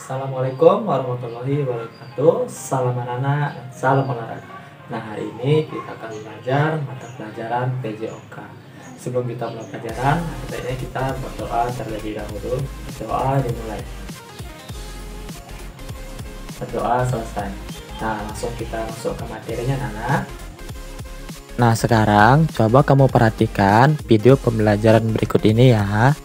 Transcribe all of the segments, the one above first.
Assalamualaikum warahmatullahi wabarakatuh. Salam anak-anak, salam olahraga. Nah, hari ini kita akan belajar mata pelajaran PJOK. Sebelum kita mulai pelajaran, sebaiknya kita berdoa terlebih dahulu. Doa dimulai. Berdoa selesai. Nah, langsung kita masuk ke materinya, anak-anak. Nah, sekarang coba kamu perhatikan video pembelajaran berikut ini ya.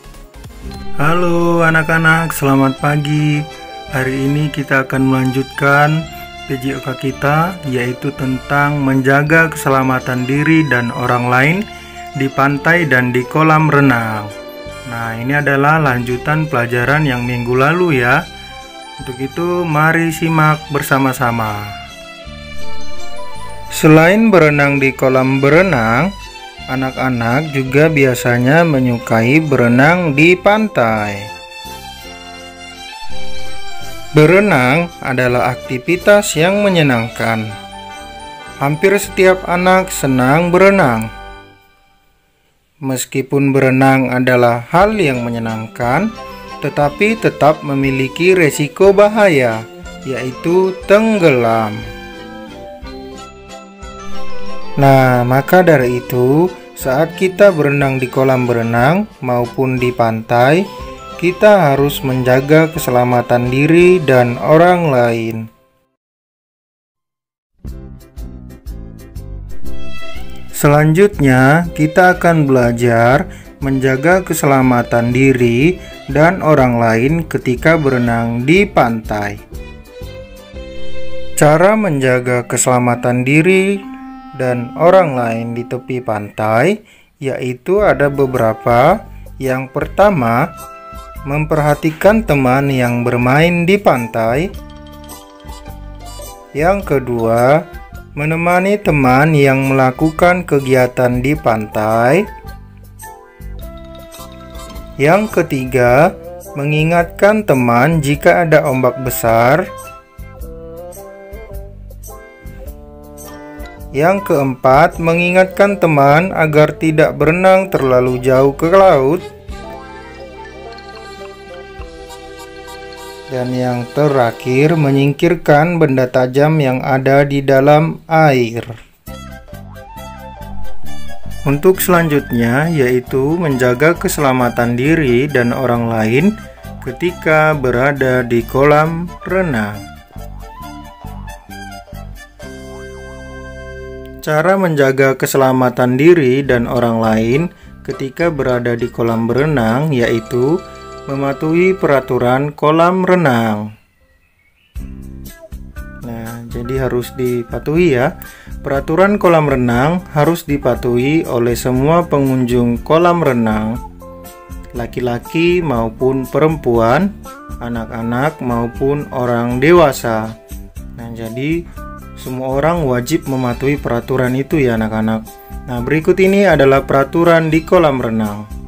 Halo anak-anak, selamat pagi. Hari ini kita akan melanjutkan PJOK kita, yaitu tentang menjaga keselamatan diri dan orang lain di pantai dan di kolam renang. Nah, ini adalah lanjutan pelajaran yang minggu lalu ya. Untuk itu, mari simak bersama-sama. Selain berenang di kolam berenang, anak-anak juga biasanya menyukai berenang di pantai. Berenang adalah aktivitas yang menyenangkan. Hampir setiap anak senang berenang. Meskipun berenang adalah hal yang menyenangkan, tetapi tetap memiliki resiko bahaya, yaitu tenggelam. Nah, maka dari itu, saat kita berenang di kolam berenang maupun di pantai, kita harus menjaga keselamatan diri dan orang lain. Selanjutnya, kita akan belajar menjaga keselamatan diri dan orang lain ketika berenang di pantai. Cara menjaga keselamatan diri dan orang lain di tepi pantai yaitu ada beberapa. Yang pertama, memperhatikan teman yang bermain di pantai. Yang kedua, menemani teman yang melakukan kegiatan di pantai. Yang ketiga, mengingatkan teman jika ada ombak besar. Yang keempat, mengingatkan teman agar tidak berenang terlalu jauh ke laut. Dan yang terakhir, menyingkirkan benda tajam yang ada di dalam air. Untuk selanjutnya, yaitu menjaga keselamatan diri dan orang lain ketika berada di kolam renang. Cara menjaga keselamatan diri dan orang lain ketika berada di kolam berenang yaitu mematuhi peraturan kolam renang. Nah, jadi harus dipatuhi ya. Peraturan kolam renang harus dipatuhi oleh semua pengunjung kolam renang, laki-laki maupun perempuan, anak-anak maupun orang dewasa. Nah, jadi semua orang wajib mematuhi peraturan itu ya anak-anak. Nah, berikut ini adalah peraturan di kolam renang.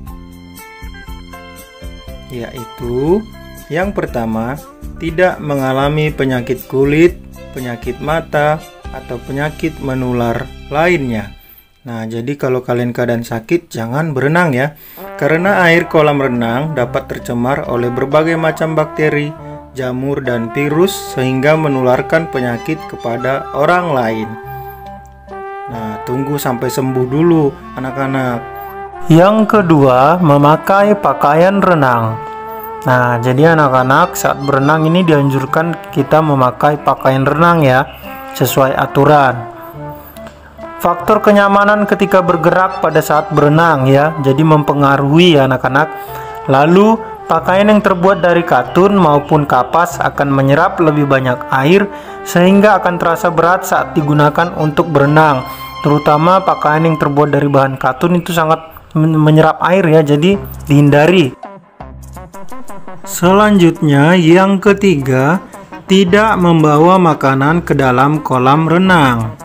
Yaitu yang pertama, tidak mengalami penyakit kulit, penyakit mata, atau penyakit menular lainnya. Nah, jadi kalau kalian keadaan sakit, jangan berenang ya. Karena air kolam renang dapat tercemar oleh berbagai macam bakteri, jamur, dan virus sehingga menularkan penyakit kepada orang lain. Nah, tunggu sampai sembuh dulu anak-anak. Yang kedua, memakai pakaian renang. Nah, jadi anak-anak saat berenang ini dianjurkan kita memakai pakaian renang ya, sesuai aturan. Faktor kenyamanan ketika bergerak pada saat berenang ya, jadi mempengaruhi ya anak-anak. Lalu, pakaian yang terbuat dari katun maupun kapas akan menyerap lebih banyak air sehingga akan terasa berat saat digunakan untuk berenang. Terutama pakaian yang terbuat dari bahan katun itu sangat menyerap air ya, jadi dihindari. Selanjutnya yang ketiga, tidak membawa makanan ke dalam kolam renang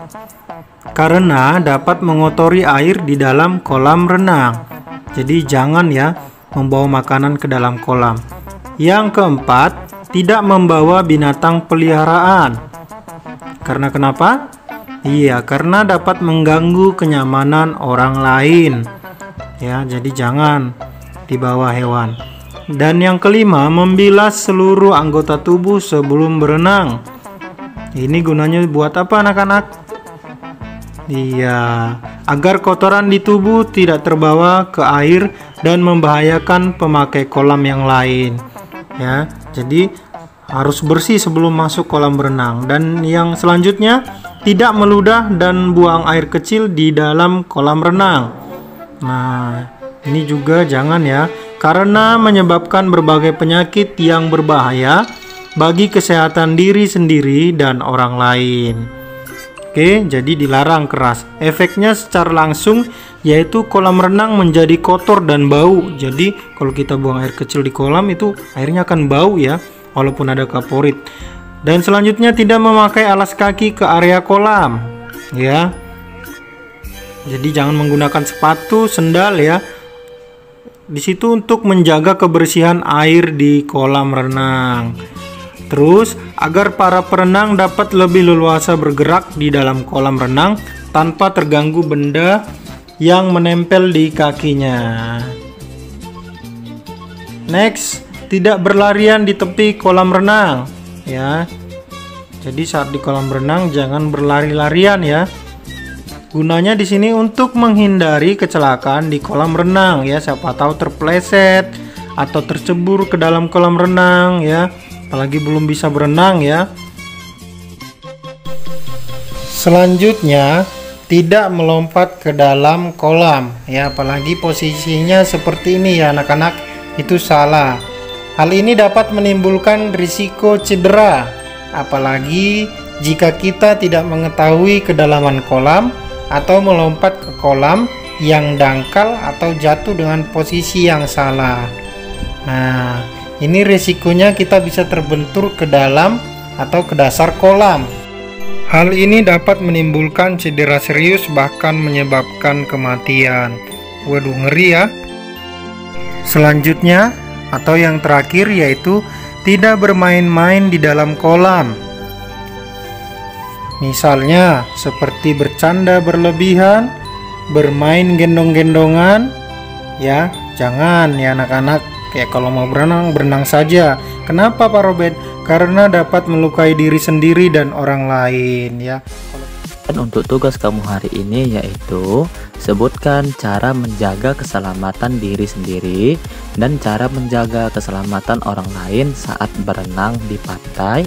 karena dapat mengotori air di dalam kolam renang. Jadi jangan ya membawa makanan ke dalam kolam. Yang keempat, tidak membawa binatang peliharaan. Karena kenapa? Iya, karena dapat mengganggu kenyamanan orang lain. Ya, jadi jangan dibawa hewan. Dan yang kelima, membilas seluruh anggota tubuh sebelum berenang. Ini gunanya buat apa anak-anak? Iya, agar kotoran di tubuh tidak terbawa ke air dan membahayakan pemakai kolam yang lain. Ya, jadi harus bersih sebelum masuk kolam berenang. Dan yang selanjutnya, tidak meludah dan buang air kecil di dalam kolam renang. Nah, ini juga jangan ya, karena menyebabkan berbagai penyakit yang berbahaya bagi kesehatan diri sendiri dan orang lain. Oke, jadi dilarang keras. Efeknya secara langsung yaitu kolam renang menjadi kotor dan bau. Jadi kalau kita buang air kecil di kolam itu airnya akan bau ya, walaupun ada kaporit. Dan selanjutnya tidak memakai alas kaki ke area kolam ya. Jadi jangan menggunakan sepatu, sendal ya. Di situ untuk menjaga kebersihan air di kolam renang. Terus, agar para perenang dapat lebih leluasa bergerak di dalam kolam renang tanpa terganggu benda yang menempel di kakinya. Next, tidak berlarian di tepi kolam renang, ya. Jadi saat di kolam renang jangan berlari-larian ya. Gunanya di sini untuk menghindari kecelakaan di kolam renang ya. Siapa tahu terpleset atau tercebur ke dalam kolam renang ya. Apalagi belum bisa berenang ya. Selanjutnya, tidak melompat ke dalam kolam ya, apalagi posisinya seperti ini ya anak-anak, itu salah. Hal ini dapat menimbulkan risiko cedera, apalagi jika kita tidak mengetahui kedalaman kolam atau melompat ke kolam yang dangkal atau jatuh dengan posisi yang salah. Nah, ini risikonya kita bisa terbentur ke dalam atau ke dasar kolam. Hal ini dapat menimbulkan cedera serius bahkan menyebabkan kematian. Waduh, ngeri ya. Selanjutnya atau yang terakhir yaitu tidak bermain-main di dalam kolam. Misalnya seperti bercanda berlebihan, bermain gendong-gendongan ya. Jangan ya anak-anak. Kayak kalau mau berenang, berenang saja. Kenapa Pak Robert? Karena dapat melukai diri sendiri dan orang lain ya. Dan untuk tugas kamu hari ini yaitu sebutkan cara menjaga keselamatan diri sendiri dan cara menjaga keselamatan orang lain saat berenang di pantai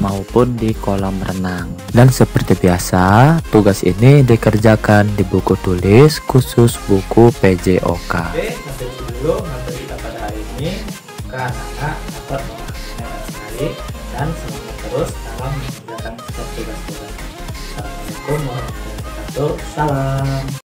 maupun di kolam renang. Dan seperti biasa, tugas ini dikerjakan di buku tulis khusus buku PJOK. Oke, sampai dulu materi kita pada hari ini. Semoga anak-anak dapat memahaminya sekali dan semangat terus dalam mengerjakan setiap tugas-tugas. Assalamualaikum warahmatullahi wabarakatuh. Salam.